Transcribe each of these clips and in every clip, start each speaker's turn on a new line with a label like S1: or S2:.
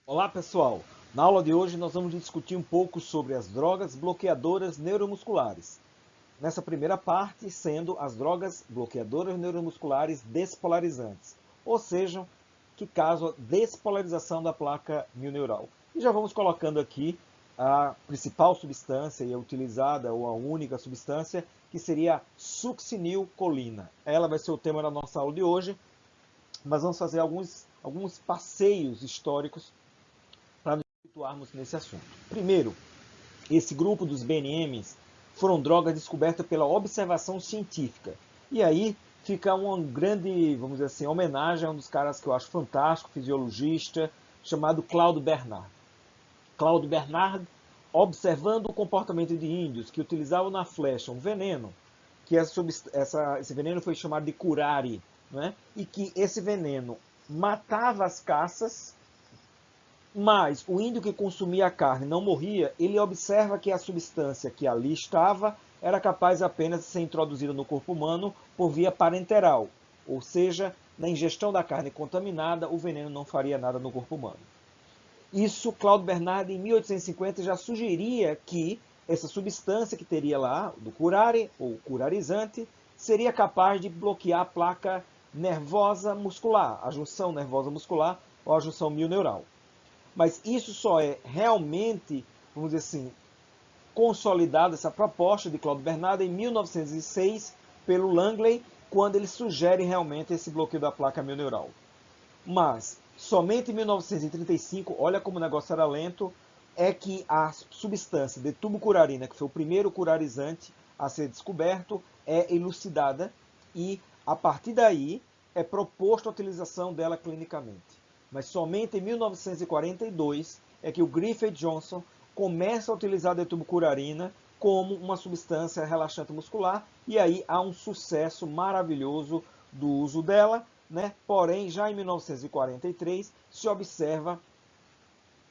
S1: Olá pessoal, na aula de hoje nós vamos discutir um pouco sobre as drogas bloqueadoras neuromusculares. Nessa primeira parte, sendo as drogas bloqueadoras neuromusculares despolarizantes, ou seja, que causam a despolarização da placa mioneural. E já vamos colocando aqui a principal substância e a utilizada, ou a única substância, que seria a succinilcolina. Ela vai ser o tema da nossa aula de hoje, mas vamos fazer alguns passeios históricos para nos situarmos nesse assunto. Primeiro, esse grupo dos BNMs foram drogas descobertas pela observação científica. E aí fica uma grande, vamos dizer assim, homenagem a um dos caras que eu acho fantástico, fisiologista, chamado Claude Bernard. Claude Bernard, observando o comportamento de índios que utilizavam na flecha um veneno, que esse veneno foi chamado de curare, né? E que esse veneno matava as caças, mas o índio que consumia a carne não morria, ele observa que a substância que ali estava era capaz apenas de ser introduzida no corpo humano por via parenteral, ou seja, na ingestão da carne contaminada, o veneno não faria nada no corpo humano. Isso, Claude Bernard, em 1850, já sugeria que essa substância que teria lá, do curare, ou curarizante, seria capaz de bloquear a placa nervosa muscular, a junção nervosa muscular ou a junção mioneural. Mas isso só é realmente, vamos dizer assim, consolidada, essa proposta de Claude Bernard, em 1906, pelo Langley, quando ele sugere realmente esse bloqueio da placa mioneural. Mas, somente em 1935, olha como o negócio era lento, é que a substância de tubocurarina, que foi o primeiro curarizante a ser descoberto, é elucidada e, a partir daí, é proposto a utilização dela clinicamente. Mas somente em 1942 é que o Griffith Johnson começa a utilizar a tubocurarina como uma substância relaxante muscular, e aí há um sucesso maravilhoso do uso dela, né? Porém, já em 1943 se observa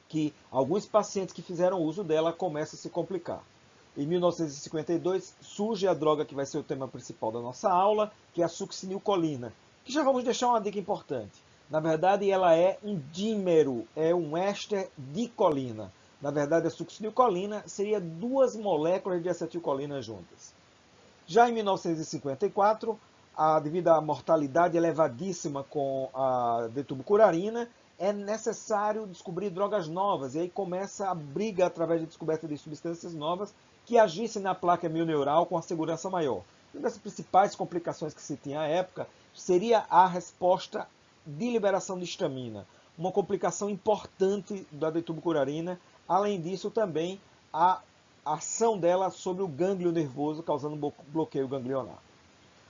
S1: que alguns pacientes que fizeram uso dela começam a se complicar. Em 1952 surge a droga que vai ser o tema principal da nossa aula, que é a succinilcolina, que já vamos deixar uma dica importante. Na verdade, ela é um dímero, é um éster de colina. Na verdade, a succinilcolina seria duas moléculas de acetilcolina juntas. Já em 1954, devido à mortalidade elevadíssima com a detubucurarina, é necessário descobrir drogas novas. E aí começa a briga através de descoberta de substâncias novas que agissem na placa mioneural com a segurança maior. Uma das principais complicações que se tinha à época seria a resposta de liberação de histamina, uma complicação importante da detubucurarina. Além disso, também a ação dela sobre o gânglio nervoso, causando bloqueio ganglionar.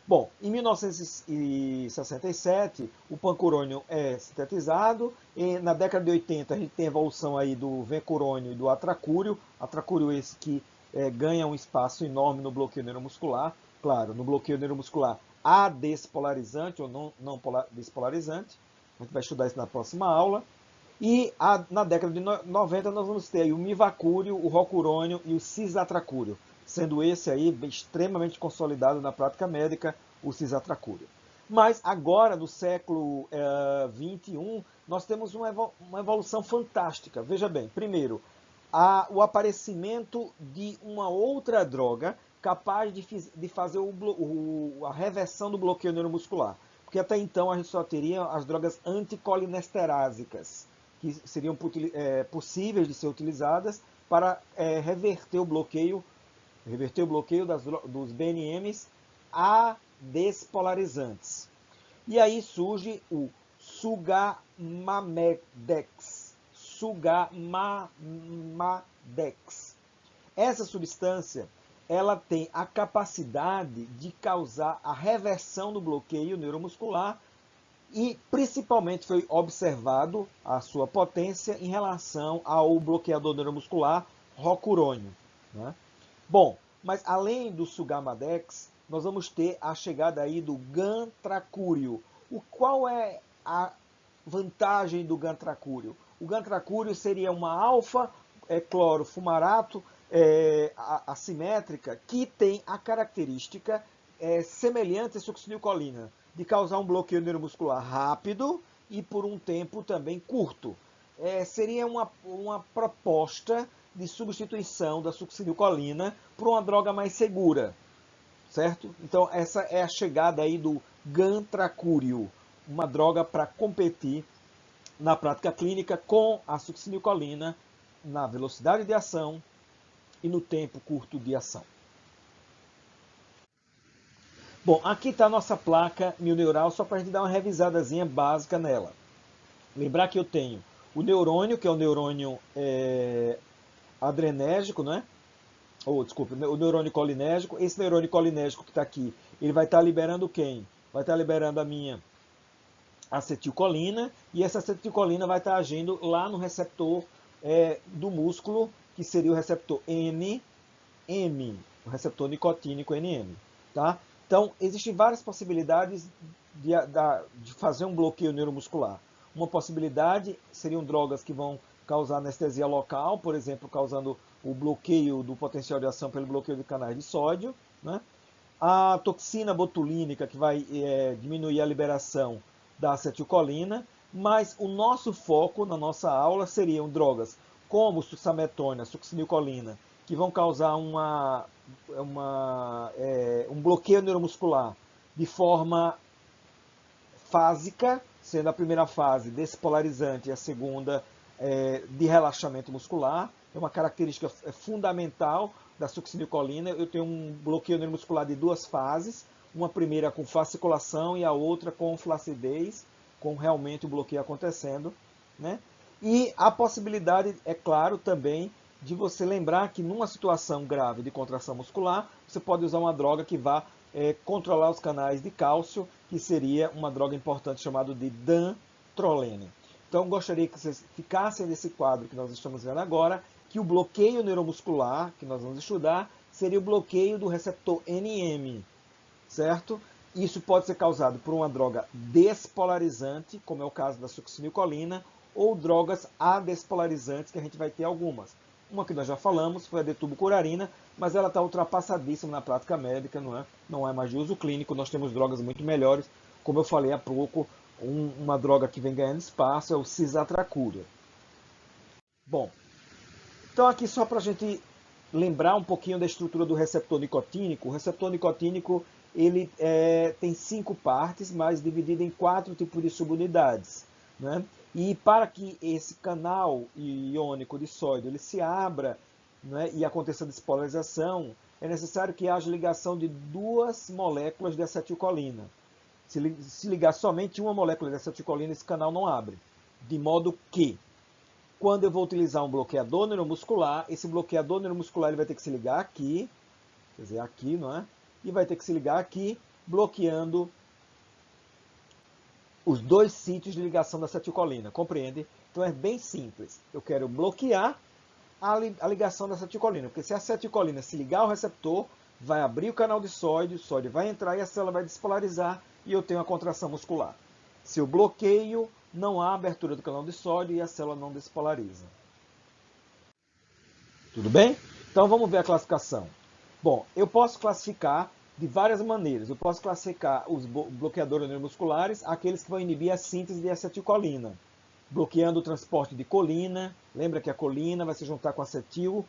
S1: Bom, em 1967, o pancurônio é sintetizado, e na década de 80 a gente tem a evolução aí do vencurônio e do atracúrio esse que ganha um espaço enorme no bloqueio neuromuscular. Claro, no bloqueio neuromuscular há despolarizante ou não despolarizante, a gente vai estudar isso na próxima aula. E na década de 90 nós vamos ter aí o mivacúrio, o rocurônio e o cisatracúrio, sendo esse aí extremamente consolidado na prática médica, o cisatracúrio. Mas agora, no século XXI, nós temos uma evolução fantástica. Veja bem, primeiro, o aparecimento de uma outra droga capaz de fazer a reversão do bloqueio neuromuscular. Porque até então a gente só teria as drogas anticolinesterásicas, que seriam possíveis de ser utilizadas para reverter o bloqueio dos BNMs a despolarizantes. E aí surge o Sugamadex. Sugamadex. Essa substância ela tem a capacidade de causar a reversão do bloqueio neuromuscular e principalmente foi observado a sua potência em relação ao bloqueador neuromuscular rocurônio, né? Bom, mas além do Sugamadex, nós vamos ter a chegada aí do gantracúrio. Qual é a vantagem do gantracúrio? O gantracúrio seria uma alfa-clorofumarato assimétrica que tem a característica semelhante à succinilcolina, de causar um bloqueio neuromuscular rápido e por um tempo também curto. seria uma proposta de substituição da succinilcolina por uma droga mais segura, certo? Então essa é a chegada aí do gantracúrio, uma droga para competir na prática clínica com a succinilcolina na velocidade de ação e no tempo curto de ação. Bom, aqui está a nossa placa mioneural, só para a gente dar uma revisadazinha básica nela. Lembrar que eu tenho o neurônio, que é o neurônio adrenérgico, né? Desculpa, o neurônio colinérgico. Esse neurônio colinérgico que está aqui, ele vai estar liberando quem? Vai estar liberando a minha acetilcolina, e essa acetilcolina vai estar agindo lá no receptor do músculo, que seria o receptor NM, o receptor nicotínico NM. Tá? Então, existem várias possibilidades de fazer um bloqueio neuromuscular. Uma possibilidade seriam drogas que vão causar anestesia local, por exemplo, causando o bloqueio do potencial de ação pelo bloqueio de canais de sódio. Né? A toxina botulínica, que vai diminuir a liberação da acetilcolina, mas o nosso foco na nossa aula seriam drogas como succinilcolina, succinilcolina, que vão causar um bloqueio neuromuscular de forma fásica, sendo a primeira fase despolarizante e a segunda de relaxamento muscular. É uma característica fundamental da succinilcolina. Eu tenho um bloqueio neuromuscular de duas fases, uma primeira com fasciculação e a outra com flacidez, com realmente o bloqueio acontecendo. Né? E a possibilidade, é claro, também de você lembrar que numa situação grave de contração muscular, você pode usar uma droga que vá controlar os canais de cálcio, que seria uma droga importante chamada de dantrolene. Então, gostaria que vocês ficassem nesse quadro que nós estamos vendo agora, que o bloqueio neuromuscular, que nós vamos estudar, seria o bloqueio do receptor NM, certo? Isso pode ser causado por uma droga despolarizante, como é o caso da succinilcolina, ou drogas adespolarizantes, que a gente vai ter algumas. Uma que nós já falamos foi a detubucurarina, mas ela está ultrapassadíssima na prática médica, não é mais de uso clínico. Nós temos drogas muito melhores, como eu falei há pouco, uma droga que vem ganhando espaço é o cisatracúria. Bom, então aqui só para a gente lembrar um pouquinho da estrutura do receptor nicotínico. O receptor nicotínico ele tem 5 partes, mas dividido em 4 tipos de subunidades. Né? E para que esse canal iônico de sódio ele se abra, né, e aconteça despolarização, é necessário que haja ligação de 2 moléculas de acetilcolina. Se ligar somente uma molécula de acetilcolina, esse canal não abre. De modo que, quando eu vou utilizar um bloqueador neuromuscular, esse bloqueador neuromuscular ele vai ter que se ligar aqui, quer dizer, aqui, não é? E vai ter que se ligar aqui, bloqueando os 2 sítios de ligação da acetilcolina, compreende? Então é bem simples. Eu quero bloquear a ligação da acetilcolina, porque se a acetilcolina se ligar ao receptor, vai abrir o canal de sódio, o sódio vai entrar e a célula vai despolarizar e eu tenho a contração muscular. Se eu bloqueio, não há abertura do canal de sódio e a célula não despolariza. Tudo bem? Então vamos ver a classificação. Bom, eu posso classificar de várias maneiras. Eu posso classificar os bloqueadores neuromusculares, aqueles que vão inibir a síntese de acetilcolina, bloqueando o transporte de colina. Lembra que a colina vai se juntar com acetil,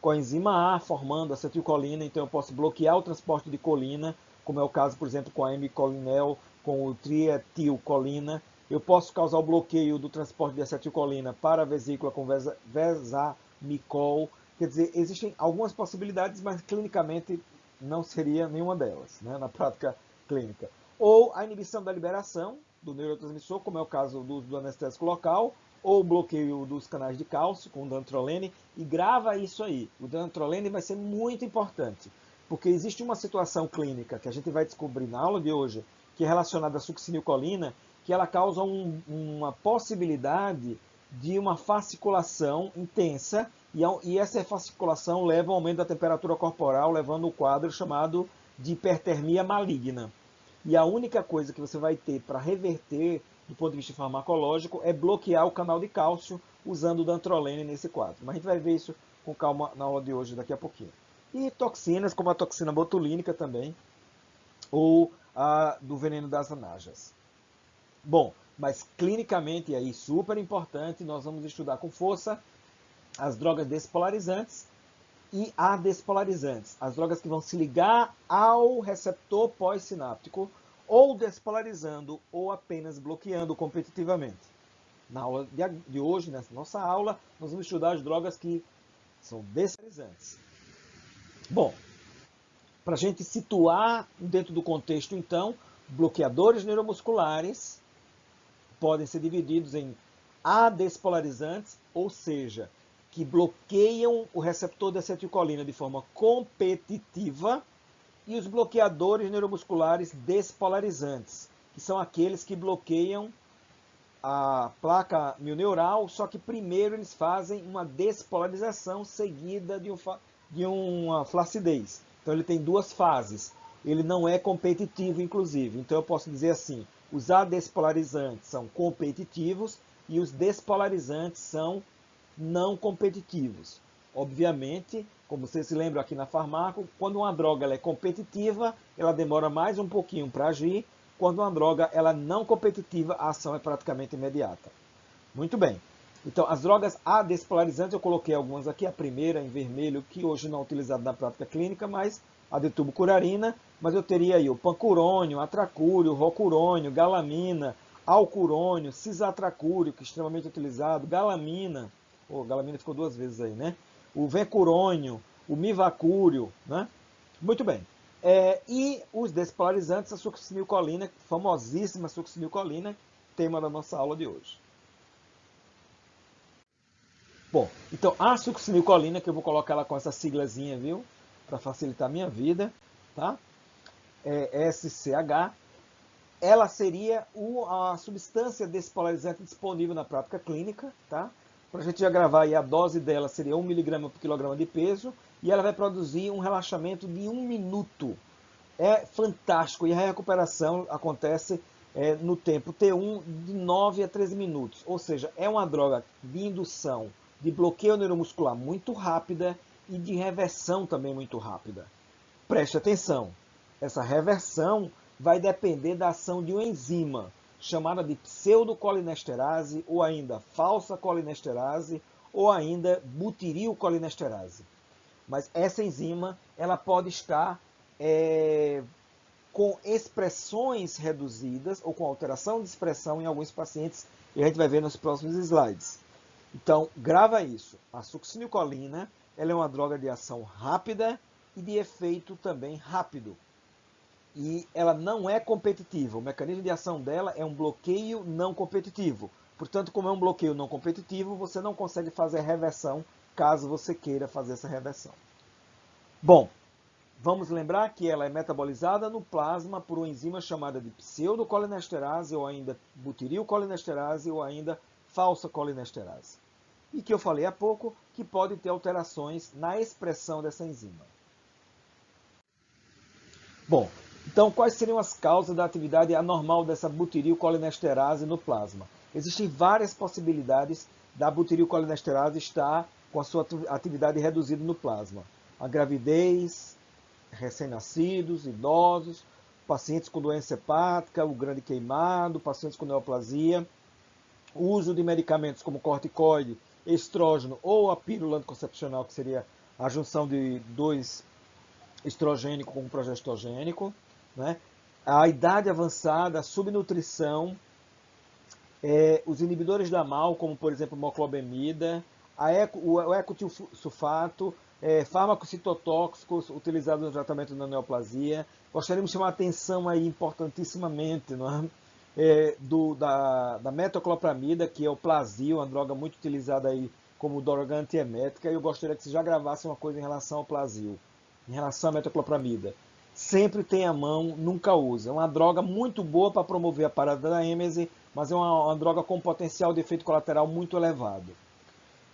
S1: com a enzima A, formando acetilcolina. Então eu posso bloquear o transporte de colina, como é o caso, por exemplo, com a hemicolinel, com o trietilcolina. Eu posso causar o bloqueio do transporte de acetilcolina para a vesícula com vesamicol. Quer dizer, existem algumas possibilidades, mas clinicamente não seria nenhuma delas, né, na prática clínica. Ou a inibição da liberação do neurotransmissor, como é o caso do uso do anestésico local, ou bloqueio dos canais de cálcio com o dantrolene. E grava isso aí, o dantrolene vai ser muito importante, porque existe uma situação clínica que a gente vai descobrir na aula de hoje, que é relacionada à succinilcolina, que ela causa uma possibilidade de uma fasciculação intensa, e essa fasciculação leva ao aumento da temperatura corporal, levando o quadro chamado de hipertermia maligna. E a única coisa que você vai ter para reverter, do ponto de vista farmacológico, é bloquear o canal de cálcio usando o dantrolene nesse quadro. Mas a gente vai ver isso com calma na aula de hoje, daqui a pouquinho. E toxinas, como a toxina botulínica também, ou a do veneno das anajas. Bom, Mas clinicamente, e aí super importante, nós vamos estudar com força as drogas despolarizantes e adespolarizantes. As drogas que vão se ligar ao receptor pós-sináptico, ou despolarizando, ou apenas bloqueando competitivamente. Na aula de hoje, nessa nossa aula, nós vamos estudar as drogas que são despolarizantes. Bom, para a gente situar dentro do contexto, então, bloqueadores neuromusculares podem ser divididos em adespolarizantes, ou seja, que bloqueiam o receptor de acetilcolina de forma competitiva, e os bloqueadores neuromusculares despolarizantes, que são aqueles que bloqueiam a placa mioneural, só que primeiro eles fazem uma despolarização seguida de uma flacidez. Então ele tem duas fases. Ele não é competitivo, inclusive. Então eu posso dizer assim, os adespolarizantes são competitivos e os despolarizantes são não competitivos. Obviamente, como vocês se lembram aqui na farmácia, quando uma droga ela é competitiva, ela demora mais um pouquinho para agir. Quando uma droga ela é não competitiva, a ação é praticamente imediata. Muito bem. Então, as drogas adespolarizantes, eu coloquei algumas aqui. A primeira, em vermelho, que hoje não é utilizada na prática clínica, mas a de tubocurarina. Mas eu teria aí o pancurônio, atracúrio, rocurônio, galamina, alcurônio, cisatracúrio, que é extremamente utilizado, galamina. Galamina ficou duas vezes aí, né? O vencurônio, o mivacúrio, né? Muito bem. E os despolarizantes, a succinilcolina, famosíssima succinilcolina, tema da nossa aula de hoje. Bom, então a succinilcolina, que eu vou colocar ela com essa siglazinha, viu? Para facilitar a minha vida, tá? SCH. Ela seria a substância despolarizante disponível na prática clínica, tá? Para a gente já gravar aí, a dose dela seria 1 mg por quilograma de peso, e ela vai produzir um relaxamento de 1 minuto. É fantástico, e a recuperação acontece no tempo T1 de 9 a 13 minutos. Ou seja, é uma droga de indução, de bloqueio neuromuscular muito rápida e de reversão também muito rápida. Preste atenção, essa reversão vai depender da ação de uma enzima, chamada de pseudocolinesterase, ou ainda falsa colinesterase, ou ainda butirilcolinesterase. Mas essa enzima ela pode estar com expressões reduzidas ou com alteração de expressão em alguns pacientes, e a gente vai ver nos próximos slides. Então, grava isso. A succinilcolina ela é uma droga de ação rápida e de efeito também rápido. E ela não é competitiva. O mecanismo de ação dela é um bloqueio não competitivo. Portanto, como é um bloqueio não competitivo, você não consegue fazer reversão caso você queira fazer essa reversão. Bom, vamos lembrar que ela é metabolizada no plasma por uma enzima chamada de pseudocolinesterase, ou ainda butirilcolinesterase, ou ainda falsa colinesterase. E que eu falei há pouco que pode ter alterações na expressão dessa enzima. Bom, então quais seriam as causas da atividade anormal dessa butirilcolinesterase no plasma? Existem várias possibilidades da butirilcolinesterase estar com a sua atividade reduzida no plasma. A gravidez, recém-nascidos, idosos, pacientes com doença hepática, o grande queimado, pacientes com neoplasia, o uso de medicamentos como corticoide, estrógeno ou a pílula anticoncepcional, que seria a junção de dois estrogênico com progestogênico, né? A idade avançada, a subnutrição, os inibidores da MAO, como por exemplo moclobemida, o ecotilsulfato, fármacos citotóxicos utilizados no tratamento da neoplasia. Gostaríamos de chamar a atenção aí importantissimamente, não é? Da metoclopramida, que é o Plasil, uma droga muito utilizada aí como droga antiemética, e eu gostaria que você já gravasse uma coisa em relação ao Plasil, em relação à metoclopramida. Sempre tem à mão, nunca usa. É uma droga muito boa para promover a parada da êmese, mas é uma droga com potencial de efeito colateral muito elevado.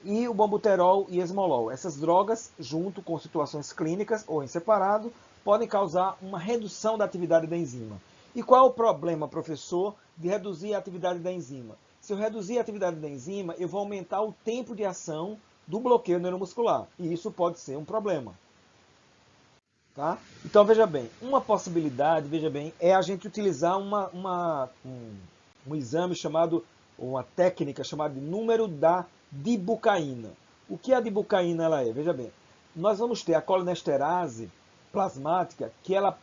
S1: E o bombuterol e esmolol. Essas drogas, junto com situações clínicas ou em separado, podem causar uma redução da atividade da enzima. E qual é o problema, professor, de reduzir a atividade da enzima? Se eu reduzir a atividade da enzima, eu vou aumentar o tempo de ação do bloqueio neuromuscular. E isso pode ser um problema. Tá? Então, veja bem, uma possibilidade, é a gente utilizar um exame chamado, uma técnica chamada de número da dibucaína. O que a dibucaína ela é? Veja bem, nós vamos ter a colinesterase plasmática, que ela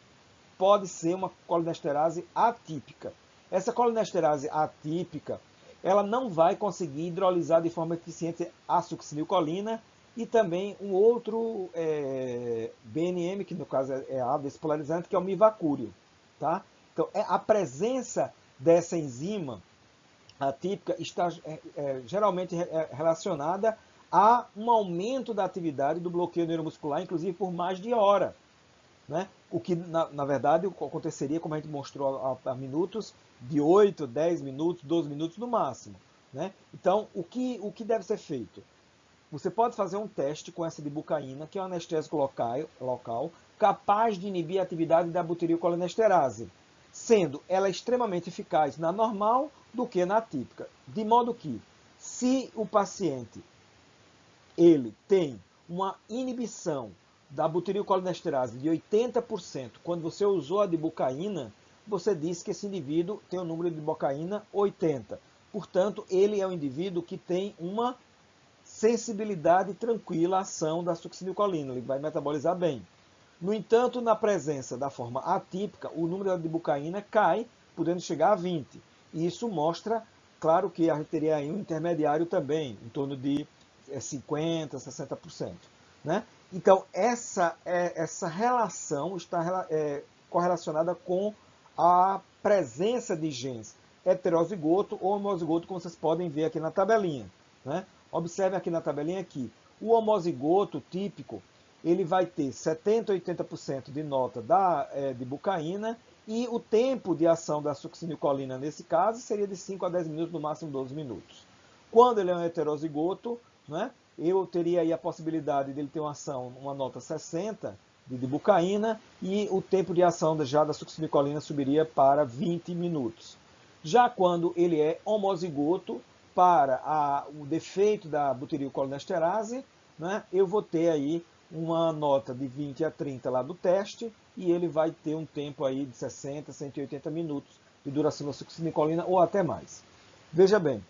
S1: pode ser uma colinesterase atípica. Essa colinesterase atípica, ela não vai conseguir hidrolisar de forma eficiente a succinilcolina e também um outro BNM, que no caso é a despolarizante, que é o mivacúrio. Tá? Então, a presença dessa enzima atípica está geralmente relacionada a um aumento da atividade do bloqueio neuromuscular, inclusive por mais de hora. Né? O que, na verdade, aconteceria, como a gente mostrou há minutos, de 8, 10 minutos, 12 minutos no máximo. Né? Então, o que deve ser feito? Você pode fazer um teste com essa dibucaína, que é um anestésico local capaz de inibir a atividade da butirilcolinesterase, sendo ela extremamente eficaz na normal do que na atípica. De modo que, se o paciente ele tem uma inibição da butirilcolinesterase de 80%, quando você usou a dibucaína, você diz que esse indivíduo tem o número de dibucaína 80. Portanto, ele é um indivíduo que tem uma sensibilidade tranquila à ação da succinilcolina, ele vai metabolizar bem. No entanto, na presença da forma atípica, o número da dibucaína cai, podendo chegar a 20. E isso mostra, claro que a gente teria aí um intermediário também, em torno de 50%, 60%. Né? Então, essa relação está correlacionada com a presença de genes heterozigoto ou homozigoto, como vocês podem ver aqui na tabelinha. Né? Observem aqui na tabelinha que o homozigoto típico ele vai ter 70% a 80% de nota da dibucaína e o tempo de ação da succinilcolina, nesse caso, seria de 5 a 10 minutos, no máximo 12 minutos. Quando ele é um heterozigoto, né, eu teria aí a possibilidade dele ter uma ação, uma nota 60 de dibucaína e o tempo de ação já da succinilcolina subiria para 20 minutos. Já quando ele é homozigoto, para o defeito da butirilcolinesterase, né, eu vou ter aí uma nota de 20 a 30 lá do teste e ele vai ter um tempo aí de 60 a 180 minutos de duração da succinilcolina ou até mais. Veja bem,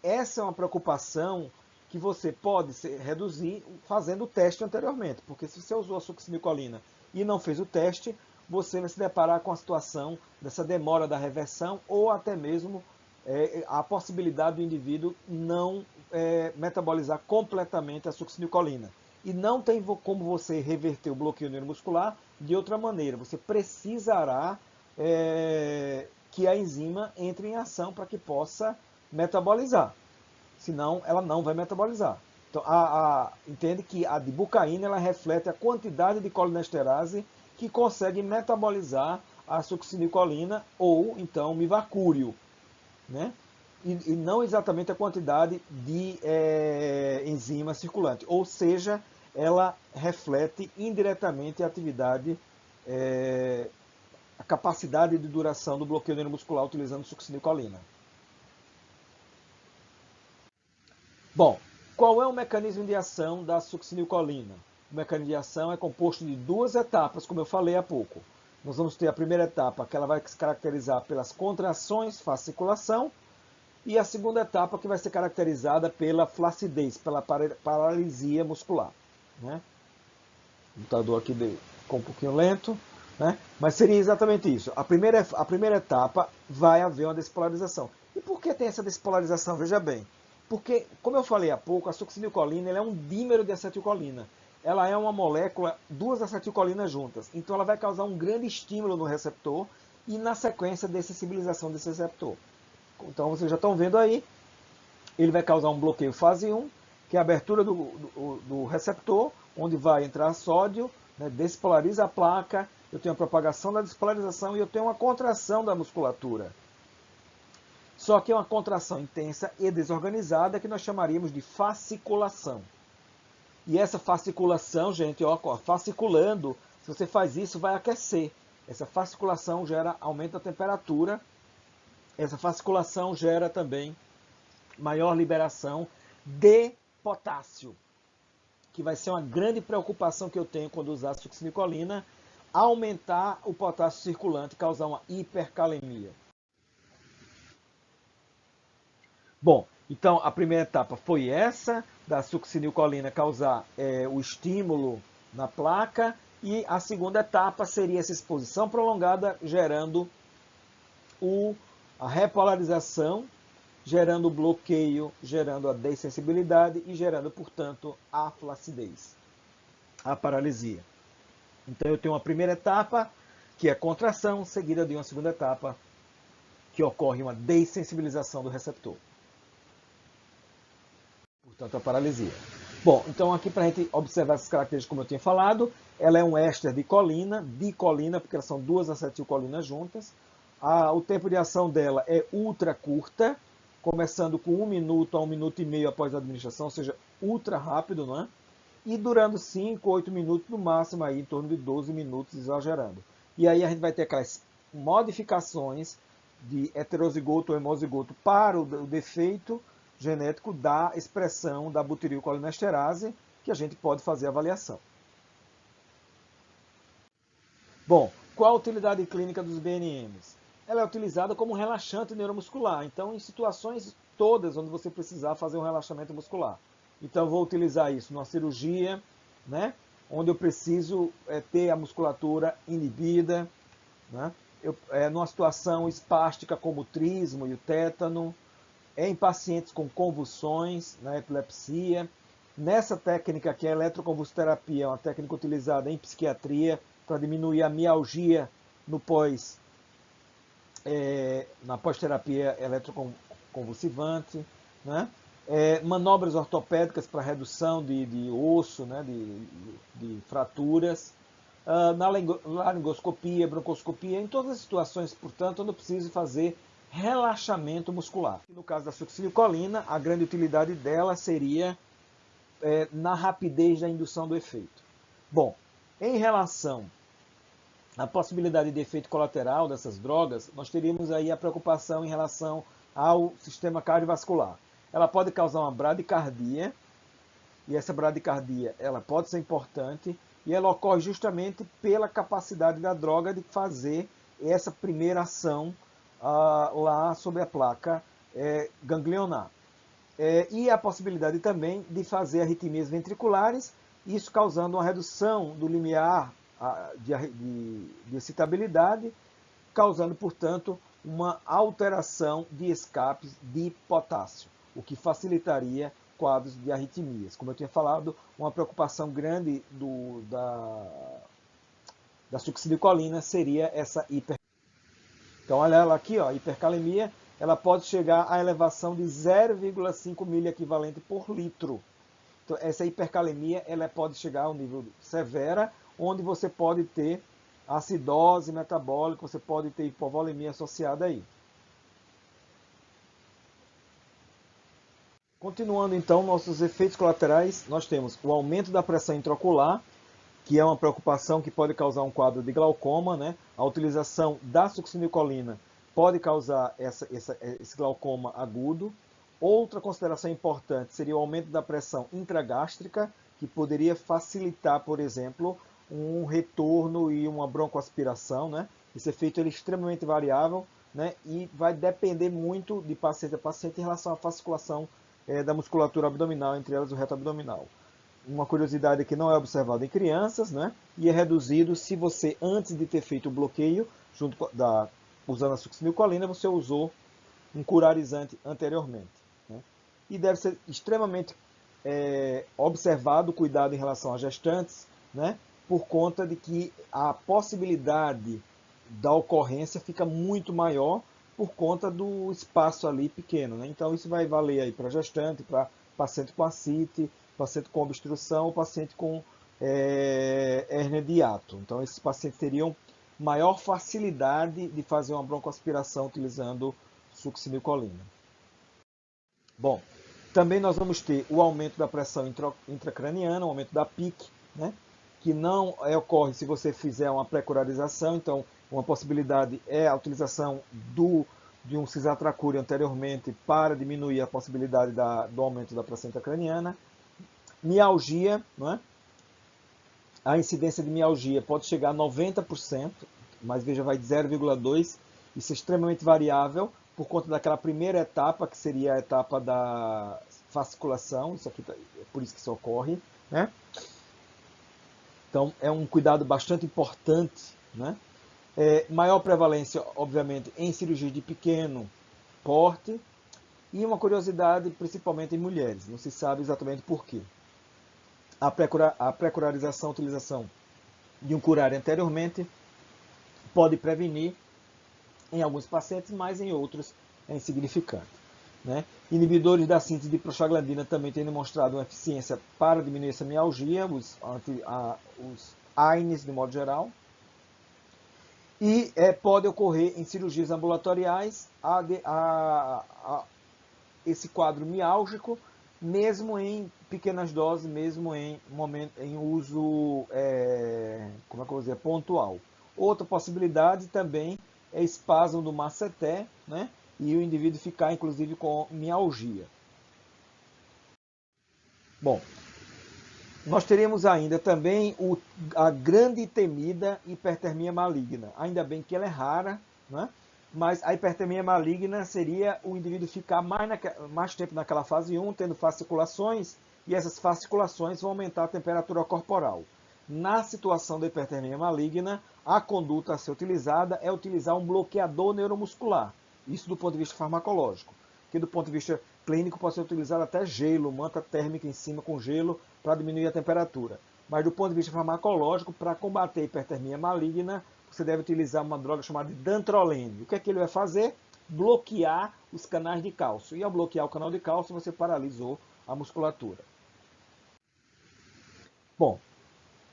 S1: essa é uma preocupação que você pode reduzir fazendo o teste anteriormente, porque se você usou a succinilcolina e não fez o teste, você vai se deparar com a situação dessa demora da reversão ou até mesmo a possibilidade do indivíduo não metabolizar completamente a succinilcolina. E não tem como você reverter o bloqueio neuromuscular de outra maneira. Você precisará que a enzima entre em ação para que possa metabolizar. Senão, ela não vai metabolizar. Então, entende que a dibucaína ela reflete a quantidade de colinesterase que consegue metabolizar a succinilcolina ou, então, mivacúrio. Né? E não exatamente a quantidade de enzima circulante. Ou seja, ela reflete indiretamente a atividade, a capacidade de duração do bloqueio neuromuscular utilizando succinilcolina. Bom, qual é o mecanismo de ação da succinilcolina? O mecanismo de ação é composto de duas etapas, como eu falei há pouco. Nós vamos ter a primeira etapa, que ela vai se caracterizar pelas contrações, fasciculação, e a segunda etapa, que vai ser caracterizada pela flacidez, pela paralisia muscular. Né? O computador aqui ficou um pouquinho lento, né? Mas seria exatamente isso. A primeira etapa vai haver uma despolarização. E por que tem essa despolarização? Veja bem. Porque, como eu falei há pouco, a succinilcolina ela é um dímero de acetilcolina. Ela é uma molécula, duas acetilcolinas juntas. Então ela vai causar um grande estímulo no receptor e na sequência de sensibilização desse receptor. Então vocês já estão vendo aí, ele vai causar um bloqueio fase 1, que é a abertura do receptor, onde vai entrar sódio, né, despolariza a placa, eu tenho a propagação da despolarização e eu tenho uma contração da musculatura. Só que é uma contração intensa e desorganizada que nós chamaríamos de fasciculação. E essa fasciculação, gente, ó, fasciculando, se você faz isso, vai aquecer. Essa fasciculação aumenta a temperatura. Essa fasciculação gera também maior liberação de potássio, que vai ser uma grande preocupação que eu tenho quando usar a succinilcolina, aumentar o potássio circulante, causar uma hipercalemia. Bom, então a primeira etapa foi essa, da succinilcolina causar o estímulo na placa, e a segunda etapa seria essa exposição prolongada, gerando a repolarização, gerando o bloqueio, gerando a dessensibilidade e gerando, portanto, a flacidez, a paralisia. Então eu tenho uma primeira etapa, que é contração, seguida de uma segunda etapa, que ocorre uma dessensibilização do receptor. Portanto, a paralisia. Bom, então aqui para a gente observar essas características, como eu tinha falado, ela é um éster de colina, dicolina, porque elas são duas acetilcolinas juntas. O tempo de ação dela é ultra curta, começando com 1 minuto a 1 minuto e meio após a administração, ou seja, ultra rápido, não é? E durando 5, 8 minutos no máximo, aí, em torno de 12 minutos, exagerando. E aí a gente vai ter aquelas modificações de heterozigoto ou hemozigoto para o defeito genético da expressão da butirilcolinesterase, que a gente pode fazer avaliação. Bom, qual a utilidade clínica dos BNMs? Ela é utilizada como relaxante neuromuscular, então em situações todas onde você precisar fazer um relaxamento muscular. Então vou utilizar isso numa cirurgia, né, onde eu preciso ter a musculatura inibida, né, numa situação espástica como o trismo e o tétano, em pacientes com convulsões, na epilepsia. Nessa técnica, que é a eletroconvulsoterapia, é uma técnica utilizada em psiquiatria para diminuir a mialgia na pós-terapia eletroconvulsivante, né? Manobras ortopédicas para redução de osso, né? de fraturas, na laringoscopia, broncoscopia, em todas as situações, portanto, eu não preciso fazer relaxamento muscular. No caso da succinilcolina, a grande utilidade dela seria na rapidez da indução do efeito. Bom, em relação à possibilidade de efeito colateral dessas drogas, nós teríamos aí a preocupação em relação ao sistema cardiovascular. Ela pode causar uma bradicardia, e essa bradicardia ela pode ser importante, e ela ocorre justamente pela capacidade da droga de fazer essa primeira ação lá sobre a placa ganglionar. E a possibilidade também de fazer arritmias ventriculares, isso causando uma redução do limiar de excitabilidade, causando, portanto, uma alteração de escapes de potássio, o que facilitaria quadros de arritmias. Como eu tinha falado, uma preocupação grande da succinilcolina seria essa hipercalemia. Então, olha ela aqui, ó, hipercalemia, ela pode chegar à elevação de 0,5 miliequivalente por litro. Então, essa hipercalemia ela pode chegar a um nível severa, onde você pode ter acidose metabólica, você pode ter hipovolemia associada aí. Continuando então nossos efeitos colaterais, nós temos o aumento da pressão intraocular, que é uma preocupação que pode causar um quadro de glaucoma, né? A utilização da succinilcolina pode causar esse glaucoma agudo. Outra consideração importante seria o aumento da pressão intragástrica, que poderia facilitar, por exemplo, um retorno e uma broncoaspiração, né? Esse efeito é extremamente variável, né? E vai depender muito de paciente a paciente em relação à fasciculação da musculatura abdominal, entre elas o reto abdominal. Uma curiosidade que não é observada em crianças, né? E é reduzido se você, antes de ter feito o bloqueio, usando a succinilcolina, você usou um curarizante anteriormente. Né? E deve ser extremamente observado o cuidado em relação às gestantes, né? Por conta de que a possibilidade da ocorrência fica muito maior por conta do espaço ali pequeno. Né? Então isso vai valer aí para gestante, para paciente com ascite, paciente com obstrução, paciente com hérnia de hiato. Então esses pacientes teriam maior facilidade de fazer uma broncoaspiração utilizando succinilcolina. Bom, também nós vamos ter o aumento da pressão intracraniana, o aumento da PIC, né? Que não ocorre se você fizer uma pré-curarização. Então, uma possibilidade é a utilização de um cisatracúrio anteriormente para diminuir a possibilidade do aumento da pressão intracraniana. Mialgia, não é? a incidência de mialgia pode chegar a 90%, mas veja, vai de 0,2%. Isso é extremamente variável por conta daquela primeira etapa, que seria a etapa da fasciculação. Isso aqui, é por isso que isso ocorre, né? Então, é um cuidado bastante importante, né? Maior prevalência, obviamente, em cirurgia de pequeno porte. E uma curiosidade, principalmente em mulheres, não se sabe exatamente por quê. A pré-curarização, a utilização de um curário anteriormente, pode prevenir em alguns pacientes, mas em outros é insignificante, né? Inibidores da síntese de prostaglandina também têm demonstrado uma eficiência para diminuir essa mialgia, os AINES de modo geral. E pode ocorrer em cirurgias ambulatoriais esse quadro miálgico, mesmo em pequenas doses, mesmo em uso, como é que eu vou dizer, pontual. Outra possibilidade também é espasmo do masseter, né? E o indivíduo ficar, inclusive, com mialgia. Bom, nós teríamos ainda também a grande e temida hipertermia maligna. Ainda bem que ela é rara, né? Mas a hipertermia maligna seria o indivíduo ficar mais tempo naquela fase 1, tendo fasciculações, e essas fasciculações vão aumentar a temperatura corporal. Na situação da hipertermia maligna, a conduta a ser utilizada é utilizar um bloqueador neuromuscular. Isso do ponto de vista farmacológico. Que do ponto de vista clínico pode ser utilizado até gelo, manta térmica em cima com gelo para diminuir a temperatura. Mas do ponto de vista farmacológico, para combater a hipertermia maligna, você deve utilizar uma droga chamada de dantrolene. O que é que ele vai fazer? Bloquear os canais de cálcio. E ao bloquear o canal de cálcio, você paralisou a musculatura. Bom,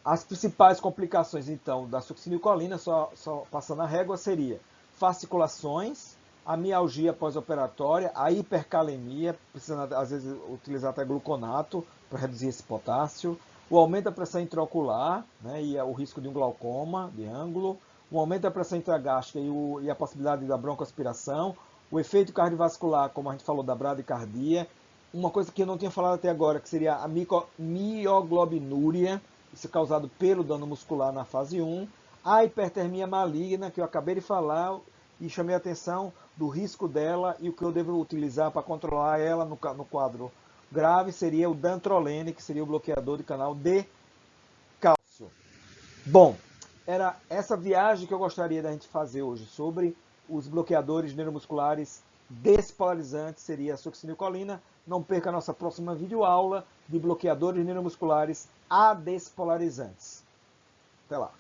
S1: as principais complicações, então, da succinilcolina, só passando a régua, seria fasciculações, a mialgia pós-operatória, a hipercalemia, precisando às vezes utilizar até gluconato para reduzir esse potássio, o aumento da pressão intraocular, né, e o risco de um glaucoma de ângulo, o aumento da pressão intragástrica e a possibilidade da broncoaspiração, o efeito cardiovascular, como a gente falou, da bradicardia, uma coisa que eu não tinha falado até agora, que seria a mioglobinúria, isso é causado pelo dano muscular na fase 1, a hipertermia maligna, que eu acabei de falar, e chamei a atenção do risco dela e o que eu devo utilizar para controlar ela no quadro grave seria o dantrolene, que seria o bloqueador de canal de cálcio. Bom, era essa viagem que eu gostaria da gente fazer hoje sobre os bloqueadores neuromusculares despolarizantes, seria a succinilcolina. Não perca a nossa próxima videoaula de bloqueadores neuromusculares adespolarizantes. Até lá!